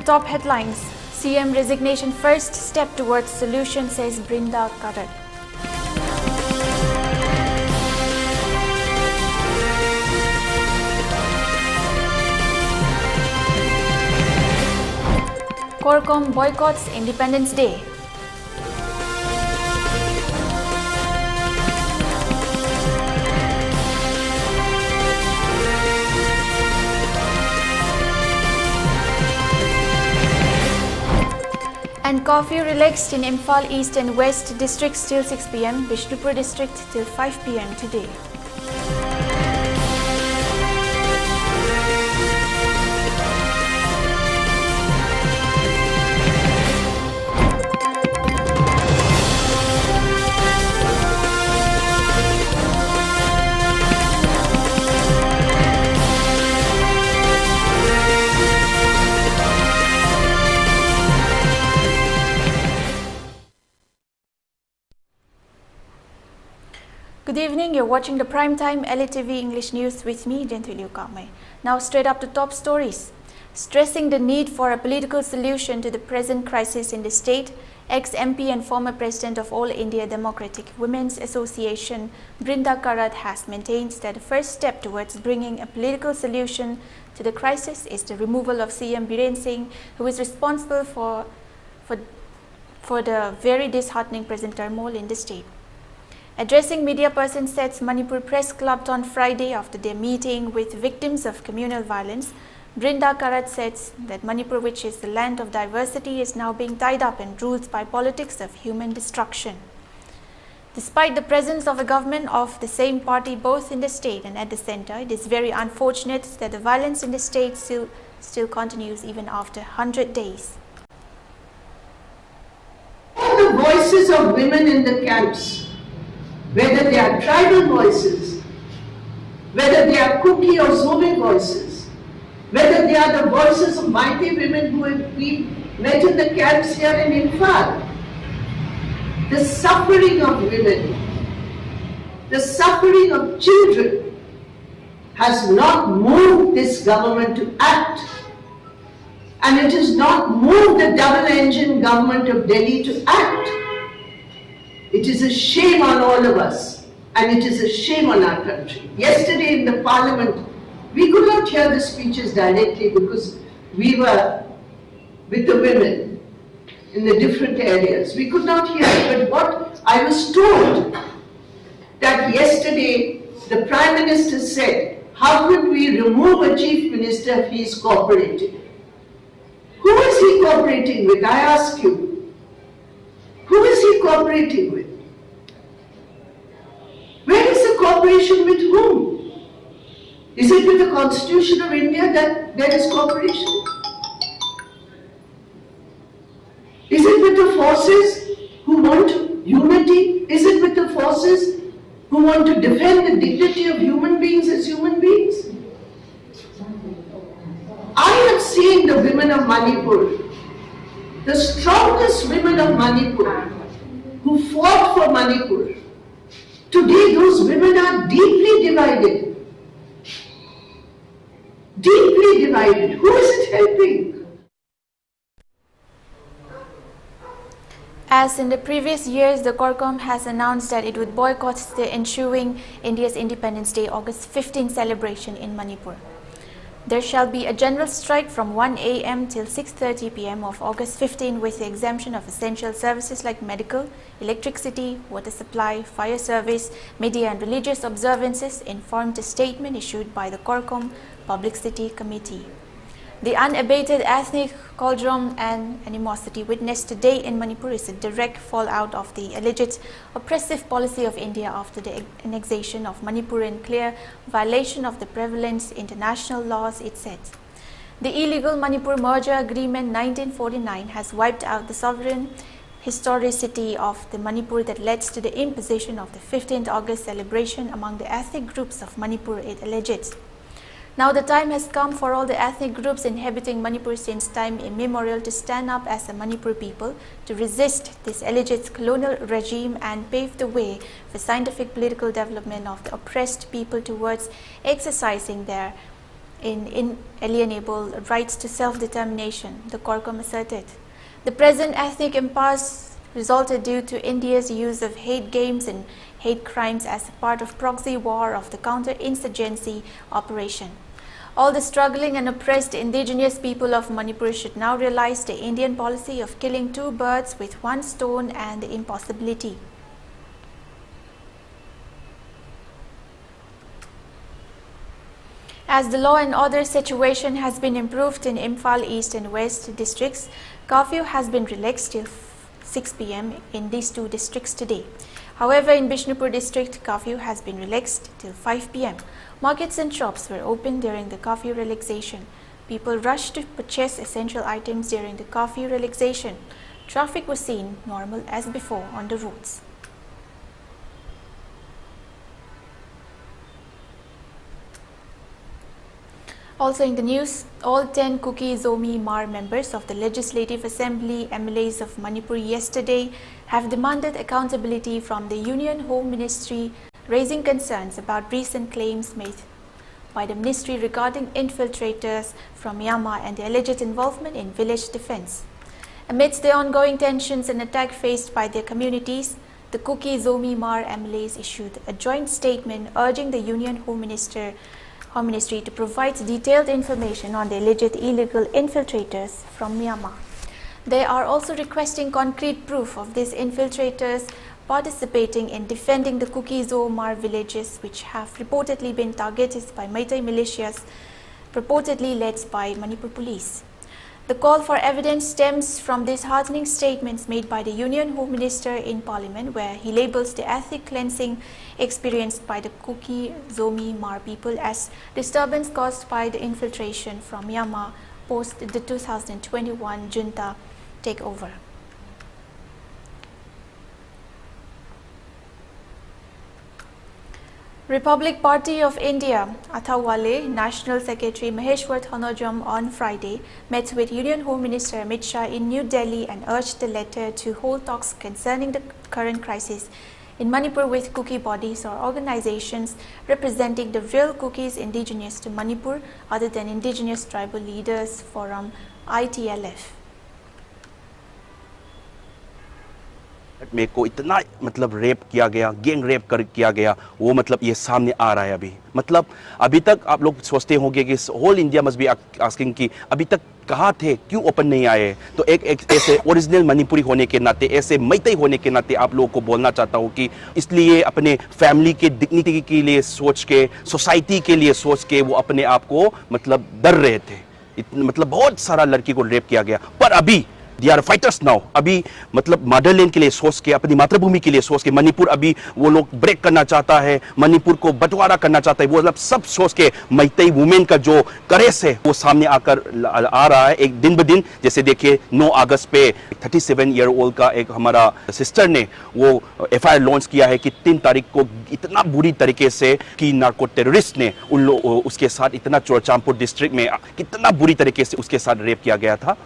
top headlines. CM resignation first step towards solution, says Brinda Karat. Korkom boycotts Independence Day. And curfew relaxed in Imphal East and West districts till 6 p.m, Bishnupur district till 5 p.m. today. Good evening, you're watching the primetime ELITETV English News with me, Jianthuiliu Kahmei. Now straight up to top stories. Stressing the need for a political solution to the present crisis in the state, ex-MP and former President of All India Democratic Women's Association, Brinda Karat, has maintained that the first step towards bringing a political solution to the crisis is the removal of CM Biren Singh, who is responsible for the very disheartening present turmoil in the state. Addressing media persons at Manipur Press Club on Friday after their meeting with victims of communal violence, Brinda Karat says that Manipur, which is the land of diversity, is now being tied up and ruled by politics of human destruction. Despite the presence of a government of the same party both in the state and at the center, it is very unfortunate that the violence in the state still continues even after 100 days. All the voices of women in the camps, whether they are tribal voices, whether they are Kuki or Zomi voices, whether they are the voices of mighty women who have been met in the camps here in Imphal. The suffering of women, the suffering of children has not moved this government to act, and it has not moved the double-engine government of Delhi to act. It is a shame on all of us, and it is a shame on our country. Yesterday in the parliament, we could not hear the speeches directly because we were with the women in the different areas. We could not hear it, but what I was told that yesterday the Prime Minister said, how could we remove a Chief Minister if he is cooperating? Who is he cooperating with? I ask you. Who is he cooperating with? Where is the cooperation with whom? Is it with the Constitution of India that there is cooperation? Is it with the forces who want unity? Is it with the forces who want to defend the dignity of human beings as human beings? I have seen the women of Manipur, the strongest women of Manipur, who fought for Manipur. Today those women are deeply divided. Deeply divided. Who is it helping? As in the previous years, the Korkom has announced that it would boycott the ensuing India's Independence Day August 15 celebration in Manipur. There shall be a general strike from 1 a.m. till 6:30 p.m. of August 15 with the exemption of essential services like medical, electricity, water supply, fire service, media and religious observances, informed a statement issued by the Korkom Publicity Committee. The unabated ethnic cauldron and animosity witnessed today in Manipur is a direct fallout of the alleged oppressive policy of India after the annexation of Manipur in clear violation of the prevalent international laws, it said. The illegal Manipur Merger Agreement 1949 has wiped out the sovereign historicity of the Manipur that led to the imposition of the 15th August celebration among the ethnic groups of Manipur, it alleged. Now the time has come for all the ethnic groups inhabiting Manipur since time immemorial to stand up as a Manipur people to resist this alleged colonial regime and pave the way for scientific political development of the oppressed people towards exercising their in inalienable rights to self-determination, the Corcom asserted. The present ethnic impasse resulted due to India's use of hate games and hate crimes as a part of proxy war of the counter-insurgency operation. All the struggling and oppressed indigenous people of Manipur should now realize the Indian policy of killing two birds with one stone and the impossibility. As the law and order situation has been improved in Imphal East and West districts, curfew has been relaxed till 6 p.m. in these two districts today. However, in Bishnupur district, curfew has been relaxed till 5 p.m. Markets and shops were open during the curfew relaxation. People rushed to purchase essential items during the curfew relaxation. Traffic was seen normal as before on the roads. Also in the news, all 10 Kuki Zomi Mar members of the Legislative Assembly MLAs of Manipur yesterday have demanded accountability from the Union Home Ministry, raising concerns about recent claims made by the ministry regarding infiltrators from Myanmar and their alleged involvement in village defense. Amidst the ongoing tensions and attack faced by their communities, the Kuki Zomi Mar MLAs issued a joint statement urging the Union Home Ministry to provide detailed information on the alleged illegal infiltrators from Myanmar. They are also requesting concrete proof of these infiltrators participating in defending the Kuki Zo Mar villages, which have reportedly been targeted by Meitei militias, purportedly led by Manipur police. The call for evidence stems from these heartening statements made by the Union Home Minister in Parliament, where he labels the ethnic cleansing experienced by the Kuki Zomi Mar people as disturbance caused by the infiltration from Myanmar post the 2021 junta takeover. Republic Party of India, Athawale National Secretary Maheshwar Thanojam on Friday met with Union Home Minister Amit Shah in New Delhi and urged the latter to hold talks concerning the current crisis in Manipur with Kuki bodies or organizations representing the real Kukis indigenous to Manipur other than Indigenous Tribal Leaders Forum ITLF. मेरे को इतना मतलब rape किया गया, gang rape किया गया, वो मतलब ये सामने आ रहा है अभी. मतलब अभी तक आप लोग सोचते होंगे कि whole India must be asking कि अभी तक कहाँ थे, क्यों ओपन नहीं आए. तो एक ऐसे ओरिजिनल मणिपुरी होने के नाते, ऐसे मैतेई होने के नाते आप लोगों को बोलना चाहता हूँ कि इसलिए अपने फैमिली के डिग्निटी के लिए सोच के, सोसाइटी के लिए सोच के वो अपने आप को मतलब डर रहे थे. मतलब बहुत सारा लड़की को रेप किया गया. पर अभी They are fighters now. अभी मतलब मदरलैंड के लिए सोच के, अपनी मातृभूमि के लिए सोच के, मणिपुर अभी वो लोग ब्रेक करना चाहता है, मणिपुर को बंटवारा करना चाहता है, वो मतलब सब सोच के मैतेई वुमेन का जो करेस है वो सामने आकर आ रहा है एक दिन ब दिन. जैसे देखिए 9 अगस्त पे 37 ईयर ओल्ड का एक हमारा सिस्टर ने वो FIR लॉन्च किया है कि 3 तारीख को इतना बुरी तरीके से कि नार्को टेररिस्ट ने उसके साथ इतना चोरचामपुर डिस्ट्रिक्ट में कितना बुरी तरीके से उसके साथ रेप किया गया था.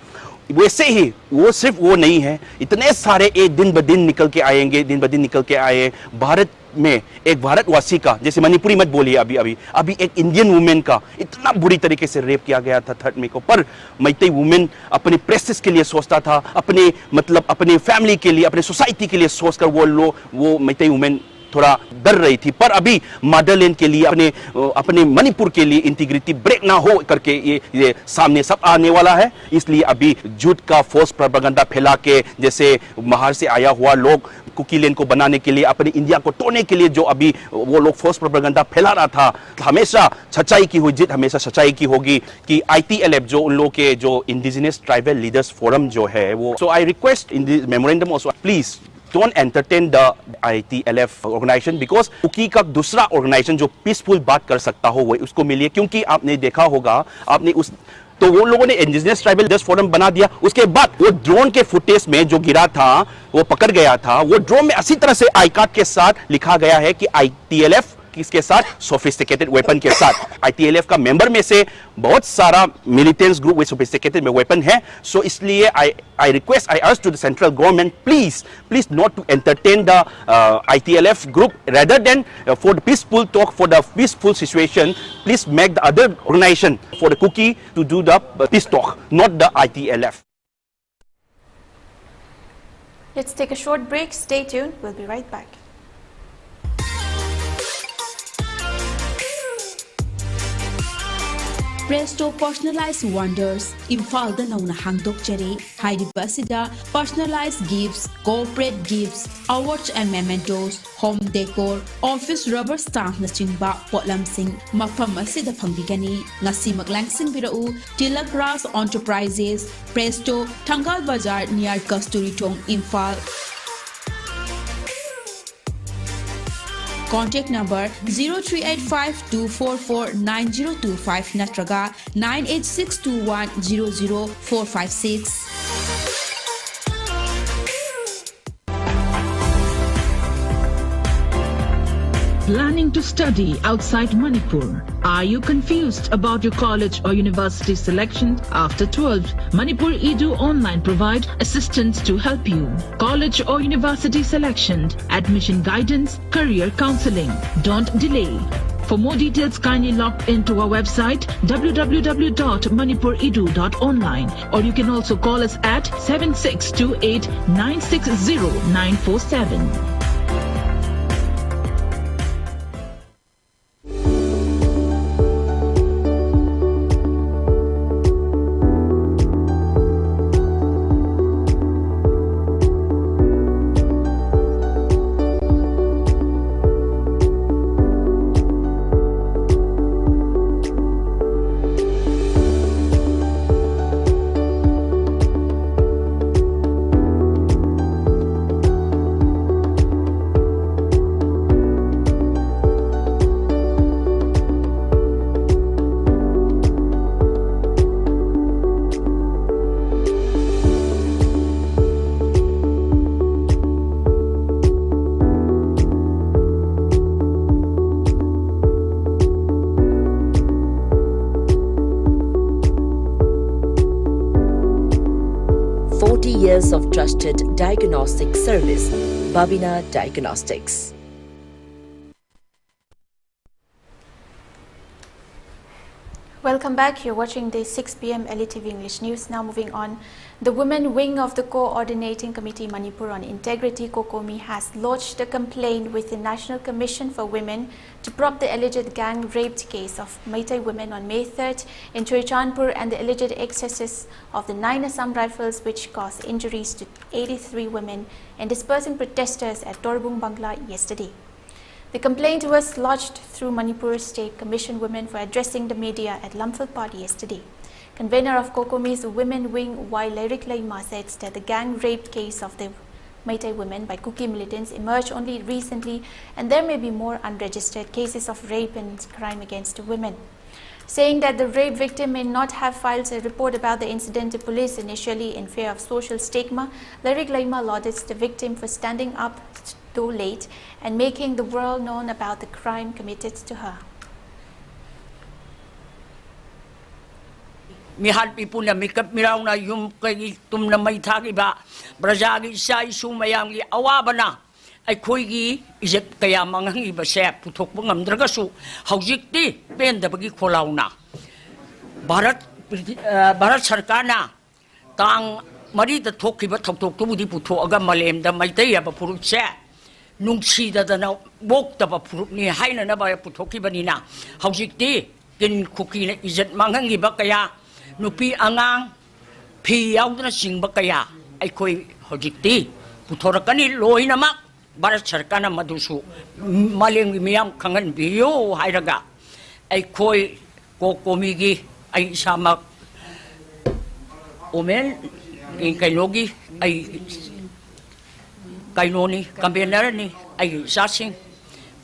वैसे ही वो सिर्फ वो नहीं है, इतने सारे एक दिन ब दिन निकल के आएंगे, दिन ब दिन निकल के आए. भारत में एक भारतवासी का, जैसे मणिपुरी मत बोलिए, अभी एक इंडियन वुमेन का इतना बुरी तरीके से रेप किया गया था 3 मई को. पर मैतेई वुमेन अपने प्रेस्टिज के लिए सोचता था, अपने मतलब अपने फैमिली के लिए, अपने सोसाइटी के लिए सोचकर वो मैतेई वुमेन थोड़ा डर रही थी. पर अभी मदरलैंड के लिए, अपने मणिपुर के लिए इंटीग्रिटी ब्रेक ना हो करके ये सामने सब आने वाला है. इसलिए अभी झूठ का फोर्स प्रोपेगेंडा फैला के, जैसे बाहर से आया हुआ लोग कुकी लैंड को बनाने के लिए, अपने इंडिया को तोड़ने के लिए जो अभी वो लोग फोर्स प्रोपेगेंडा फैला रहा था, हमेशा सच्चाई की हुई जीत हमेशा सच्चाई की होगी. कि ITLF जो उन लोगों के जो इंडिजिनस ट्राइबल लीडर्स फोरम जो है वो, so I request in this memorandum also, please don't entertain the ITLF organization because Kuki का दूसरा ऑर्गेनाइजेशन जो पीसफुल बात कर सकता हो वो उसको मिलिए. क्योंकि आपने देखा होगा, आपने उस तो वो लोगों ने इंडिजिनस ट्राइबल लीडर्स फोरम बना दिया. उसके बाद वो ड्रोन के फुटेज में जो गिरा था, वो पकड़ गया था, वो ड्रोन में अच्छी तरह से आई कार्ड के साथ लिखा गया है कि ITLF किसके साथ सोफिस्टिकेटेड वेपन के साथ ITLF का मेंबर में से बहुत सारा militants group with sophisticated weapon है सो इसलिए I request I urge to the central government please not to entertain the ITLF group rather than for the peaceful talk for the peaceful situation please make the other organization for the cookie to do the peace talk not the ITLF. Let's take a short break. Stay tuned. We'll be right back. Presto Personalized Wonders, Imfalda Nauna Hangdok Cherry, Heidi Basida, Personalized Gifts, Corporate Gifts, Awards and Mementos, Home Decor, Office Rubber Stamp Nachingba, Potlam Singh, Mafam Asida Pambigani, Nasi Maglangsing Birau, Tilakras Enterprises, Presto, Tangal Bazar near Kasturi Tong, Imphal. Contact number 0385-244-9025 Natraga 98621-00456. Planning to study outside Manipur? Are you confused about your college or university selection after 12? Manipur Edu Online provide assistance to help you. College or university selection, admission guidance, career counseling. Don't delay. For more details, kindly log into our website www.manipuredu.online or you can also call us at 7628 960 947. 40 years of trusted diagnostic service, Babina Diagnostics. Welcome back. You're watching the 6 p.m. ELITETV English News. Now moving on. The Women Wing of the Coordinating Committee Manipur on Integrity, COCOMI, has lodged a complaint with the National Commission for Women to probe the alleged gang rape case of Meitei women on May 3rd in Churachandpur and the alleged excesses of the 9 Assam rifles which caused injuries to 83 women and dispersing protesters at Torbung Bangla yesterday. The complaint was lodged through Manipur State Commission Women for addressing the media at Lamphal Party yesterday. Convener of COCOMI's Women Wing, Y. Lyric Laima, said that the gang rape case of the Meitei women by Kuki militants emerged only recently and there may be more unregistered cases of rape and crime against women. Saying that the rape victim may not have filed a report about the incident to police initially in fear of social stigma, Lyric Laima lauded the victim for standing up too late and making the world known about the crime committed to her. Mihal pipuna mikap miraw na yung kay tum na may thagi ba brajagi sa isumayang awabana ay kuigi isip kaya mga iba sa putok bangam dragasu haujikti penda bagi kolaw na Bharat sarkana tang marita thoki ba thok tu di puto aga malem da Meitei ba purut sa nung sida da na bok ta ba purut ni haina na ba putoki ba nina haujikti kin kuki na isip mga iba kaya nupi angang piyaw na singba kaya ay koy hojikti putorakani loy namak Bharat sarkana madusu maling miyam kangan biyo hayraga ay koy kokomigi ay sama omen in kailogi ay kainoni kambenarani ay sasing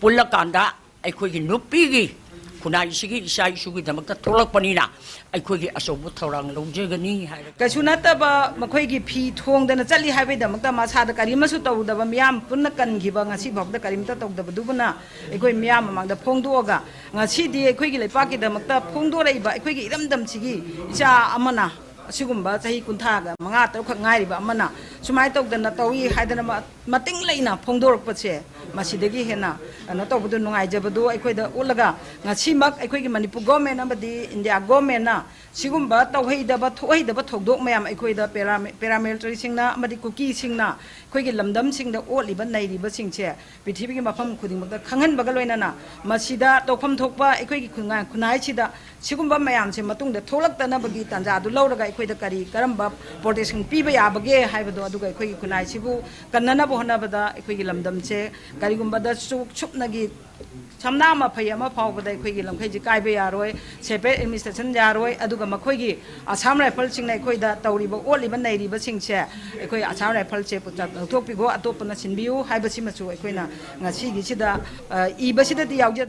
pulakanda ay koy nupigi kunai sigi isai sugi damakta tholak panina aikoi gi asobu thorang lojegani hai kasunata ba makhoi gi phi thong dana chali hai be damakta ma sa da karima su taw da ba miyam punna kan gi ba ngasi bok da karim ta taw da du bana aikoi miyam mang da phong do ga ngasi di aikoi gi lepa ki damakta phong do rei ba aikoi gi iram dam sigi isa amana sigumba sahi kuntha ga manga taw khak ngai ba amana sumai taw dana tawi hai dana mating leina phong do rok pa che masidagi hena ano to budu nungai jabadu aikoi da ulaga ngasi mak aikoi gi Manipur government amadi India government na sigumba tawhei da ba thoi da ba thogdok mayam aikoi da paramilitary singna amadi kuki singna khoi gi lamdam sing da oli ba nai ri ba sing che prithibi gi mafam khuding mak da khangan ba ga loina na masida tokpham thokpa aikoi gi khunai chida sigumba mayam se matung da tholak ta na ba gi tanja du lauraga aikoi da kari karamba protection pi ba ya ba ge hai ba do adu ga aikoi gi khunai sibu kannana bo hona ba da aikoi gi lamdam che karigumba da chupnagi samna ma phai ama phau ba dai khoi gi lamkhai ji kai be yaroi separate administration yaroi aduga makhoi gi Assam rifle sing nai khoi da tawri ba oli ba nai ri ba sing che khoi Assam rifle che pu thok pi go atop na sinbiu hai ba si ma chu khoi na ngasi gi sida I ba sida di yauje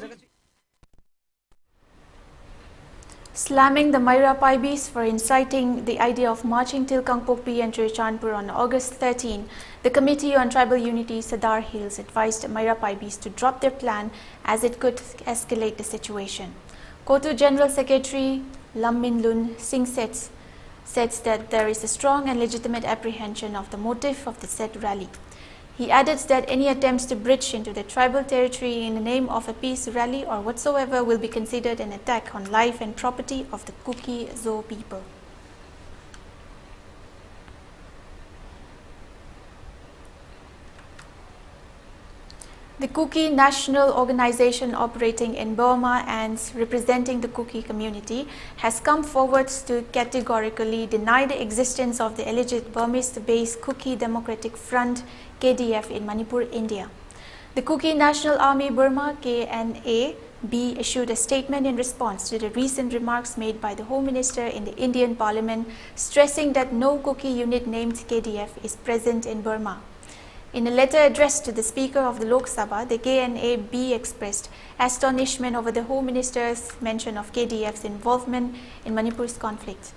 Slamming the Maira Paibis for inciting the idea of marching till Kangpokpi and Jianthuiliu on August 13, the Committee on Tribal Unity Sadar Hills advised Maira Paibis to drop their plan as it could escalate the situation. Kotu General Secretary Lam Min Lun Singh says that there is a strong and legitimate apprehension of the motive of the said rally. He added that any attempts to bridge into the tribal territory in the name of a peace rally or whatsoever will be considered an attack on life and property of the Kuki Zo people. The Kuki National Organization operating in Burma and representing the Kuki community has come forward to categorically deny the existence of the alleged Burmese-based Kuki Democratic Front KDF in Manipur, India. The Kuki National Army Burma KNA-B issued a statement in response to the recent remarks made by the Home Minister in the Indian Parliament, stressing that no Kuki unit named KDF is present in Burma. In a letter addressed to the Speaker of the Lok Sabha, the KNA-B expressed astonishment over the Home Minister's mention of KDF's involvement in Manipur's conflict.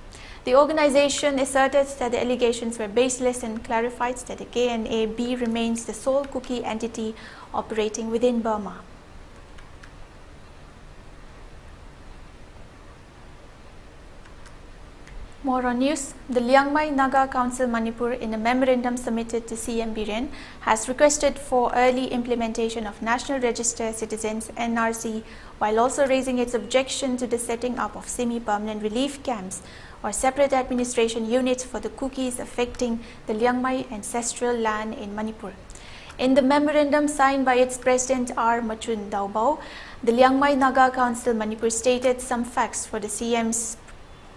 The organization asserted that the allegations were baseless and clarified that the KNA-B remains the sole Kuki entity operating within Burma. More on news. The Liangmai Naga Council Manipur, in a memorandum submitted to CM Biren, has requested for early implementation of National Register Citizens NRC, while also raising its objection to the setting up of semi-permanent relief camps or separate administration units for the Kukis affecting the Liangmai ancestral land in Manipur. In the memorandum signed by its President R. Machun Daobao, the Liangmai Naga Council Manipur stated some facts for the CM's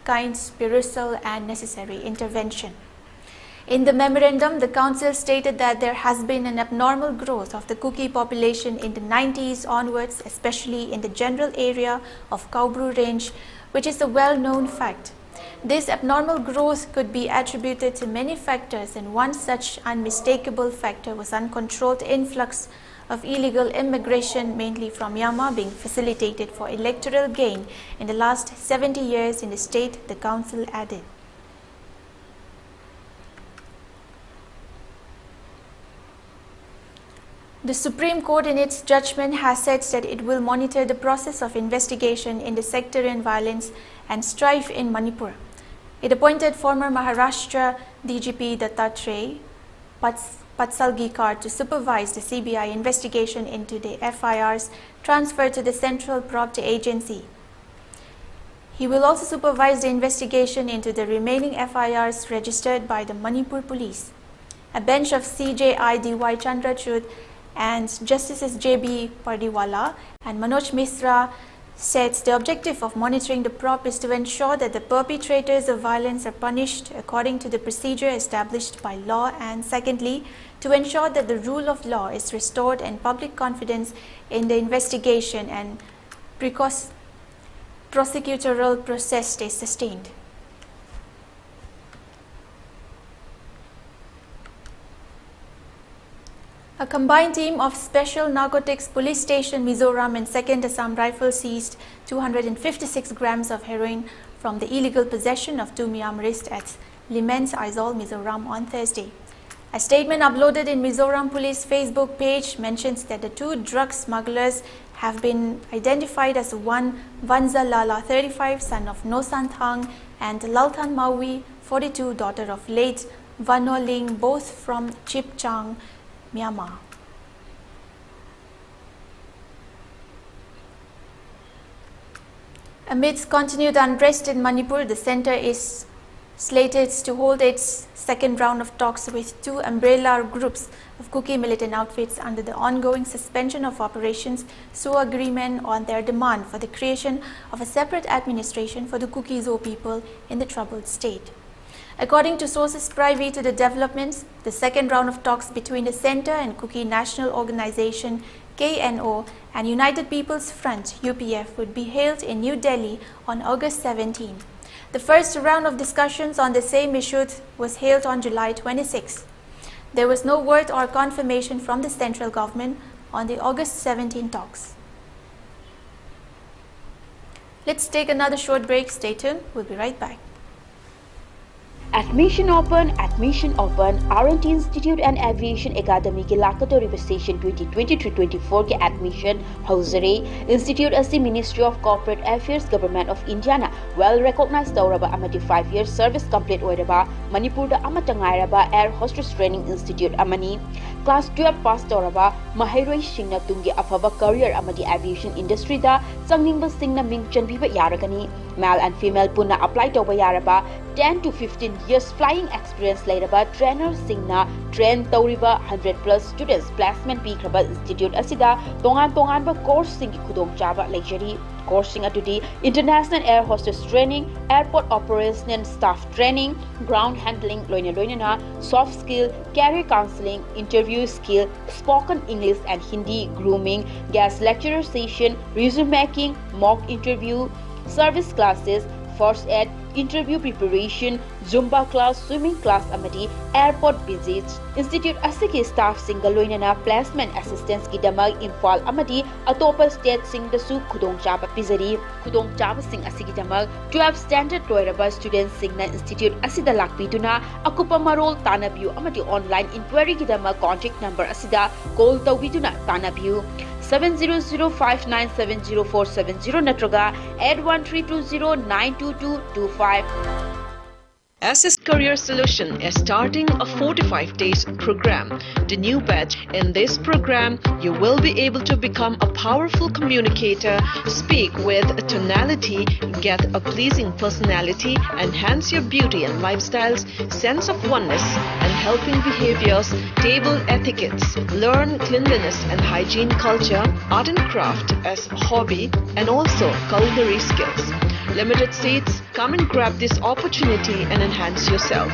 kind, spiritual and necessary intervention. In the memorandum, the Council stated that there has been an abnormal growth of the Kuki population in the 90s onwards, especially in the general area of Kaubru Range, which is a well-known fact. This abnormal growth could be attributed to many factors, and one such unmistakable factor was uncontrolled influx of illegal immigration, mainly from Myanmar, being facilitated for electoral gain in the last 70 years in the state, the Council added. The Supreme Court in its judgment has said that it will monitor the process of investigation in the sectarian violence and strife in Manipur. It appointed former Maharashtra DGP Dattatreya Patsalgikar to supervise the CBI investigation into the FIRs transferred to the Central Property Agency. He will also supervise the investigation into the remaining FIRs registered by the Manipur Police. A bench of CJI D.Y. Chandrachud and Justices J.B. Pardiwala and Manoj Misra says the objective of monitoring the prop is to ensure that the perpetrators of violence are punished according to the procedure established by law, and secondly, to ensure that the rule of law is restored and public confidence in the investigation and prosecutorial process is sustained. A combined team of Special Narcotics Police Station Mizoram and 2nd Assam Rifles seized 256 grams of heroin from the illegal possession of 2 Myanmarists at Limens, Aizawl, Mizoram on Thursday. A statement uploaded in Mizoram Police Facebook page mentions that the 2 drug smugglers have been identified as one Vanza Lala, 35, son of Nosan Thang, and Laltan Maui, 42, daughter of late Vano Ling, both from Chipchang, Myanmar. Amidst continued unrest in Manipur, the centre is slated to hold its second round of talks with 2 umbrella groups of Kuki militant outfits under the ongoing suspension of operations through agreement on their demand for the creation of a separate administration for the Kuki Zo people in the troubled state. According to sources privy to the developments, the second round of talks between the centre and Kuki National Organization KNO and United People's Front UPF would be held in New Delhi on August 17. The first round of discussions on the same issue was held on July 26. There was no word or confirmation from the central government on the August 17 talks. Let's take another short break. Stay tuned. We'll be right back. Admission open, R&T Institute and Aviation Academy ke Lakatori Session 2023-24 ke admission Hausare Institute as the Ministry of Corporate Affairs Government of India na well recognized Tauraba amati 5-year service complete oiraba Manipur da amatangairaba Air Hostess Training Institute amani class 12 pass Tauraba Mahairoi Singna tungi afaba career amati aviation industry da changningba singna ming chanbiba yaragani male and female punna apply tauba yaraba 10 to 15 years flying experience later trainer singna train tauriba 100+ students placement pikraba institute asida tongan ba course singi khudong chaba lecture course sing atudi international air hostess training airport operation staff training ground handling loina soft skill career counseling interview skill spoken English and Hindi grooming guest lecturer session resume making mock interview service classes first aid interview preparation Zumba class swimming class amati airport visits institute asiki staff single loinana placement assistance ki damag Imphal amati atopa state sing da su khudong chaba pizari khudong chaba sing asiki damag 12 standard loiraba students singna institute asida lakpiduna akupa marol tanabiu amati online inquiry ki damag contact number asida call tawbiduna tanabiu 7005970470 natraga 8132092225. SS Career Solution is starting a 45 days program. The new batch in this program, you will be able to become a powerful communicator, speak with a tonality, get a pleasing personality, enhance your beauty and lifestyles, sense of oneness and helping behaviors, table etiquettes, learn cleanliness and hygiene culture, art and craft as a hobby, and also culinary skills. Limited seats, come and grab this opportunity and enhance yourself.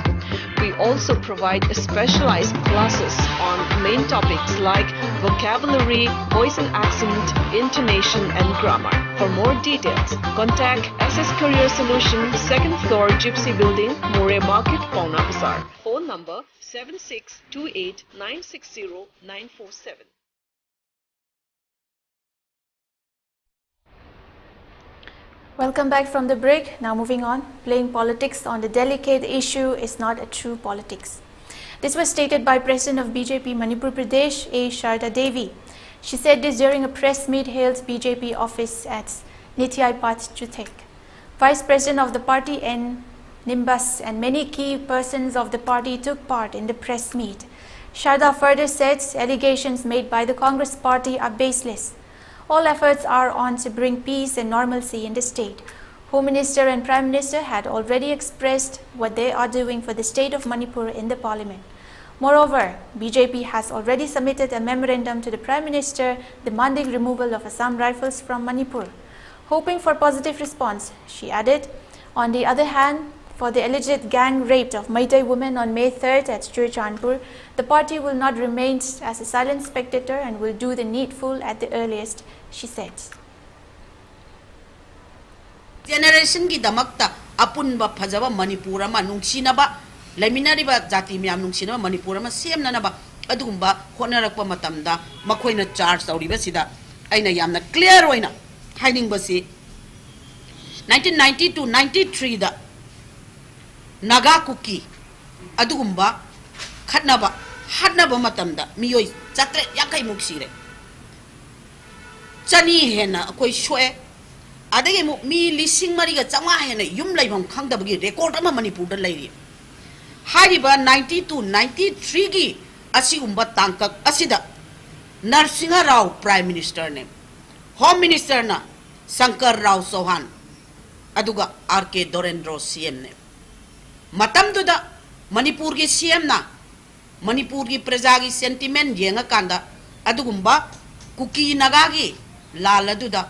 We also provide specialized classes on main topics like vocabulary, voice and accent, intonation and grammar. For more details, contact SS Career Solution, 2nd floor Gypsy Building, More Market, Pauna Bazaar. Phone number 7628960947. Welcome back from the break. Now moving on, playing politics on the delicate issue is not a true politics. This was stated by President of BJP Manipur Pradesh, A. Sharda Devi. She said this during a press meet held BJP office at Nityai Path Chuthek. Vice President of the party N. Nimbas and many key persons of the party took part in the press meet. Sharda further said allegations made by the Congress party are baseless. All efforts are on to bring peace and normalcy in the state. Home Minister and Prime Minister had already expressed what they are doing for the state of Manipur in the parliament. Moreover, BJP has already submitted a memorandum to the Prime Minister demanding removal of Assam Rifles from Manipur. Hoping for positive response, she added, on the other hand, for the alleged gang rape of Meitei women on May 3rd at Jianthuiliu, the party will not remain as a silent spectator and will do the needful at the earliest, she said. Generation ki damakta apunba phajaba Manipur ama nungsinaba laminariba jati myam nungsinaba Manipur ama semnanaba adumba honarakpa matamda makhoina charge tawriba sida aina yamna clear oina hiding basi 1990 to 93 da naga kuki adumba khatnaba hatnaba matamda miyoi chatre yakai muksire chani hena koi shoe adage mu mi lising mariga chama hena yum laibam khangdabagi record ama manipur da lairi hariba 90 to 93 gi asigumba tangkak asida Narsinga Rao Prime Minister ne Home Minister na Shankar Rao Chauhan aduga RK Dorendro CM ne matam duda Manipur gi CM na Manipur gi praja gi sentiment yenga kanda adugumba kuki nagagi lala duda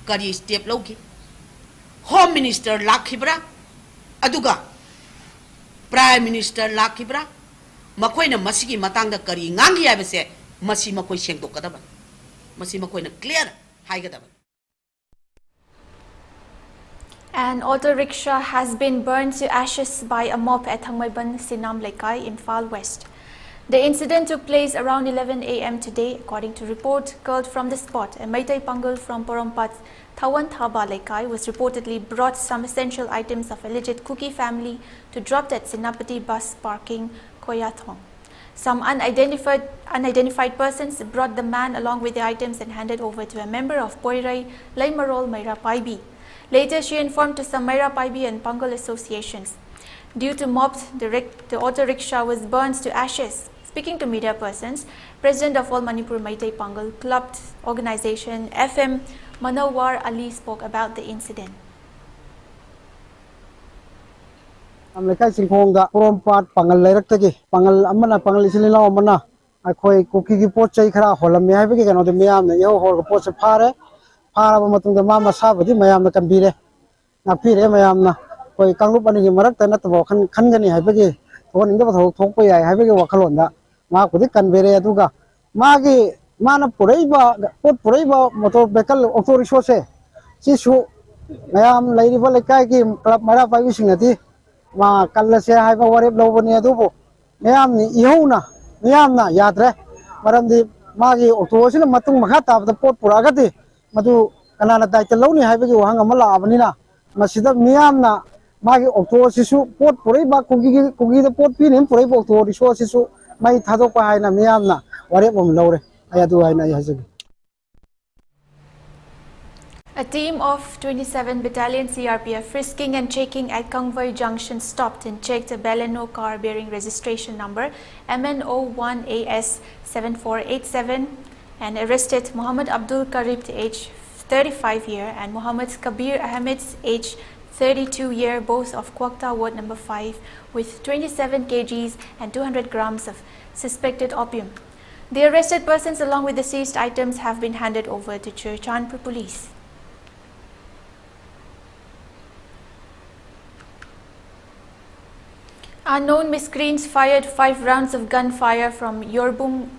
kari step logi Home Minister lakhibra aduga Prime Minister lakhibra makoina masigi matangda kari ngangi yabese masi makoi sengdok kadaba masi makoina clear haigadaba. An auto rickshaw has been burned to ashes by a mob at Kahmei Sinam Lekai, Imphal West. The incident took place around 11 a.m. today, according to report curled from the spot. A Maitai Pangal from Porompat Tawan Thaba Lekai was reportedly brought some essential items of alleged Kuki family to drop at Sinapati bus parking, Koyathong. Some unidentified persons brought the man along with the items and handed over to a member of Poirai Laimarol Maira Paibi. Later, she informed to some Maira Paibi and Pangal associations. Due to mobs, the auto rickshaw was burned to ashes. Speaking to media persons, President of All Manipur Maitai Pangal Club Organization FM Manowar Ali spoke about the incident. Lekai singkong da Porompat Pangal Lerak tagi Pangal amana Pangal isilina amana akoi kuki ki pot chai khara holam me haibe ki kano de meyam ne yo hor ko pot se phare phara ba matung da ma masa badi meyam na kambire na phire meyam na koi kanglup ani ki marak ta na to khan gani haibe ki thon inda ba thok pa yai haibe ki wakhalon da ma ku di kanbere aduga ma gi mana purei ba pot purei ba motor vehicle auto rickshaw se si su meyam lairi ba lekai ki club mara pa wi singati ma kalase haiba warep lobani adubo meyam ni ihona meyam na yadre maramdi magi auto sina matung makha tabda pot puragati madu kanana daita lawni haibagi wahang amala abanina masida meyam na magi auto sisu pot purei ba kugi da pot pinin purei ba auto riso sisu mai thadok pa haina meyam na warep om lawre ayadu haina yajagi. A team of 27 Battalion CRPF frisking and checking at Kahmei Junction stopped and checked a Baleno car bearing registration number MN01AS7487 and arrested Muhammad Abdul Karib, age 35 year, and Muhammad Kabir Ahmed, age 32 year, both of Kwakta Ward number 5, with 27 kgs and 200 grams of suspected opium. The arrested persons along with the seized items have been handed over to Jianthuiliu police. Unknown miscreants fired 5 rounds of gunfire from Yorbung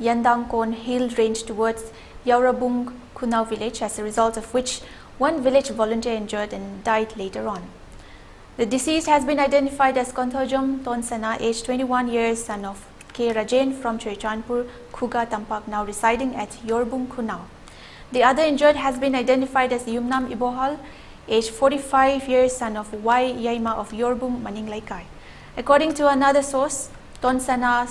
Yandangkon Hill range towards Yaurabung Kunau village, as a result of which one village volunteer injured and died later on. The deceased has been identified as Konthojom Tonsana, aged 21 years, son of K. Rajen from Jianthuiliu, Khuga Tampak, now residing at Yorbung Kunau. The other injured has been identified as Yumnam Ibohal, aged 45 years, son of Y. Yaima of Yorbung Maninglaikai. According to another source, Tonsana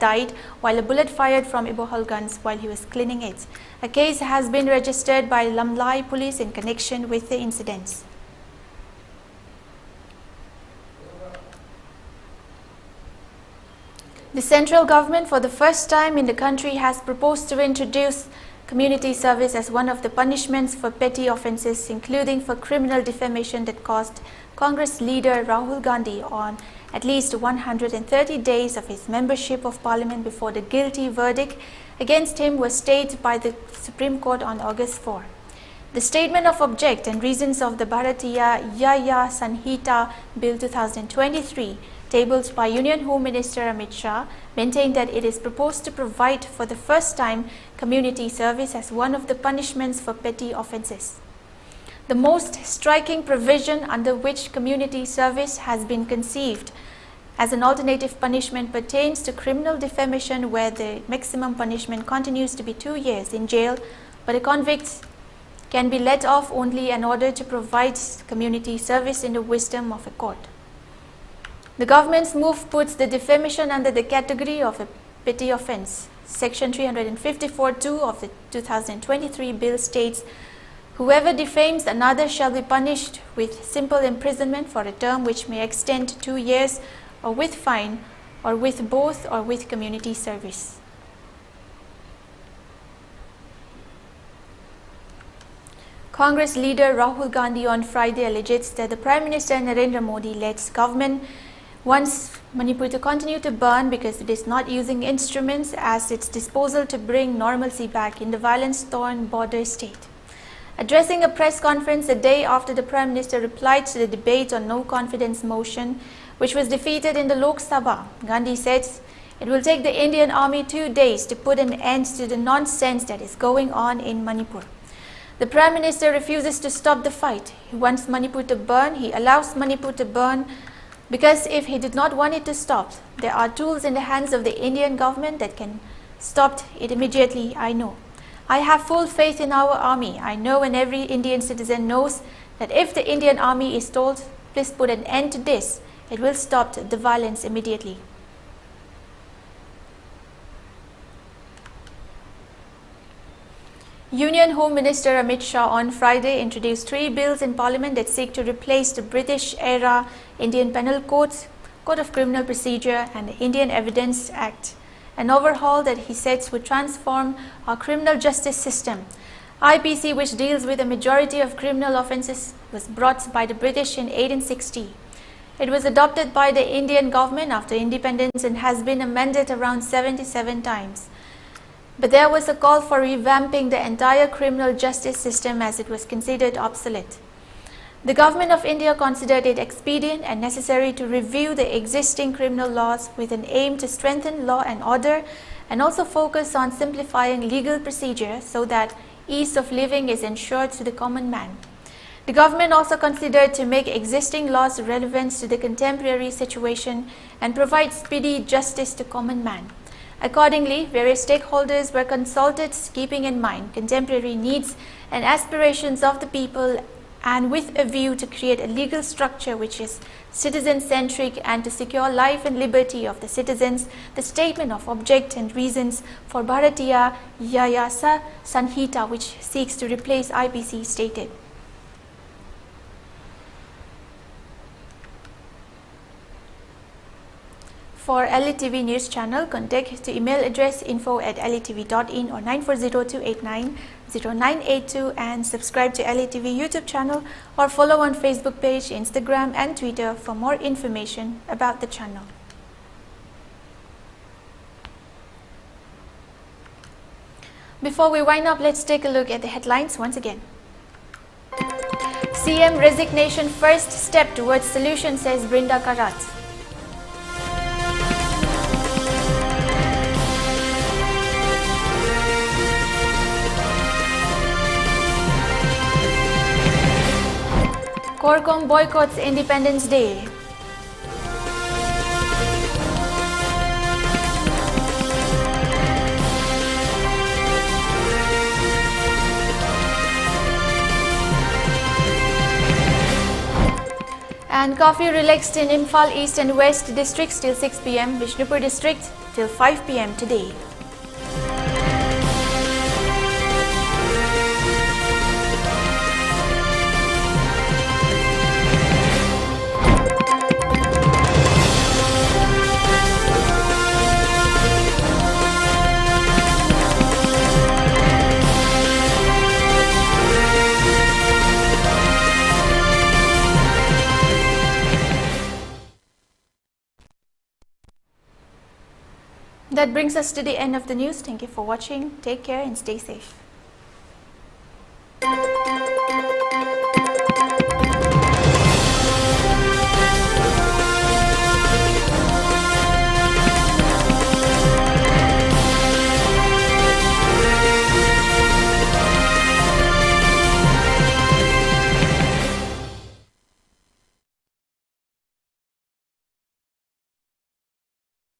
died while a bullet fired from Ibohal guns while he was cleaning it. A case has been registered by Lamlai police in connection with the incidents. The central government for the first time in the country has proposed to introduce community service as one of the punishments for petty offences, including for criminal defamation that cost Congress leader Rahul Gandhi on at least 130 days of his membership of parliament before the guilty verdict against him was stayed by the Supreme Court on August 4. The statement of object and reasons of the Bharatiya Yaya Sanhita Bill 2023, tabled by Union Home Minister Amit Shah, maintained that it is proposed to provide for the first time community service as one of the punishments for petty offences. The most striking provision under which community service has been conceived as an alternative punishment pertains to criminal defamation, where the maximum punishment continues to be 2 years in jail, but a convict can be let off only in order to provide community service in the wisdom of a court. The government's move puts the defamation under the category of a petty offence. Section 354(2) of the 2023 bill states, "Whoever defames another shall be punished with simple imprisonment for a term which may extend to 2 years, or with fine, or with both, or with community service." Congress leader Rahul Gandhi on Friday alleges that the Prime Minister Narendra Modi-led government wants Manipur to continue to burn because it is not using instruments at its disposal to bring normalcy back in the violence-torn border state. Addressing a press conference a day after the Prime Minister replied to the debate on no-confidence motion, which was defeated in the Lok Sabha, Gandhi said it will take the Indian Army 2 days to put an end to the nonsense that is going on in Manipur. The Prime Minister refuses to stop the fight. He wants Manipur to burn. He allows Manipur to burn because if he did not want it to stop, there are tools in the hands of the Indian government that can stop it immediately, I know. I have full faith in our army. I know, and every Indian citizen knows, that if the Indian army is told, please put an end to this, it will stop the violence immediately. Union Home Minister Amit Shah on Friday introduced 3 bills in Parliament that seek to replace the British-era Indian Penal Code, Code of Criminal Procedure and the Indian Evidence Act, an overhaul that he says would transform our criminal justice system. IPC, which deals with a majority of criminal offences, was brought by the British in 1860. It was adopted by the Indian government after independence and has been amended around 77 times. But there was a call for revamping the entire criminal justice system as it was considered obsolete. The Government of India considered it expedient and necessary to review the existing criminal laws with an aim to strengthen law and order and also focus on simplifying legal procedure so that ease of living is ensured to the common man. The government also considered to make existing laws relevant to the contemporary situation and provide speedy justice to common man. Accordingly, various stakeholders were consulted, keeping in mind contemporary needs and aspirations of the people, and with a view to create a legal structure which is citizen-centric and to secure life and liberty of the citizens. The statement of object and reasons for Bharatiya Nyaya Sanhita, which seeks to replace IPC, stated. For ELITETV News Channel, contact the email address info@elitv.in or 9402890982 and subscribe to ELITETV YouTube channel or follow on Facebook page, Instagram and Twitter for more information about the channel. Before we wind up, let's take a look at the headlines once again. CM resignation first step towards solution, says Brinda Karat. Corcom boycotts Independence Day. And curfew relaxed in Imphal East and West districts till 6 p.m, Bishnupur district till 5 p.m. today. That brings us to the end of the news. Thank you for watching. Take care and stay safe.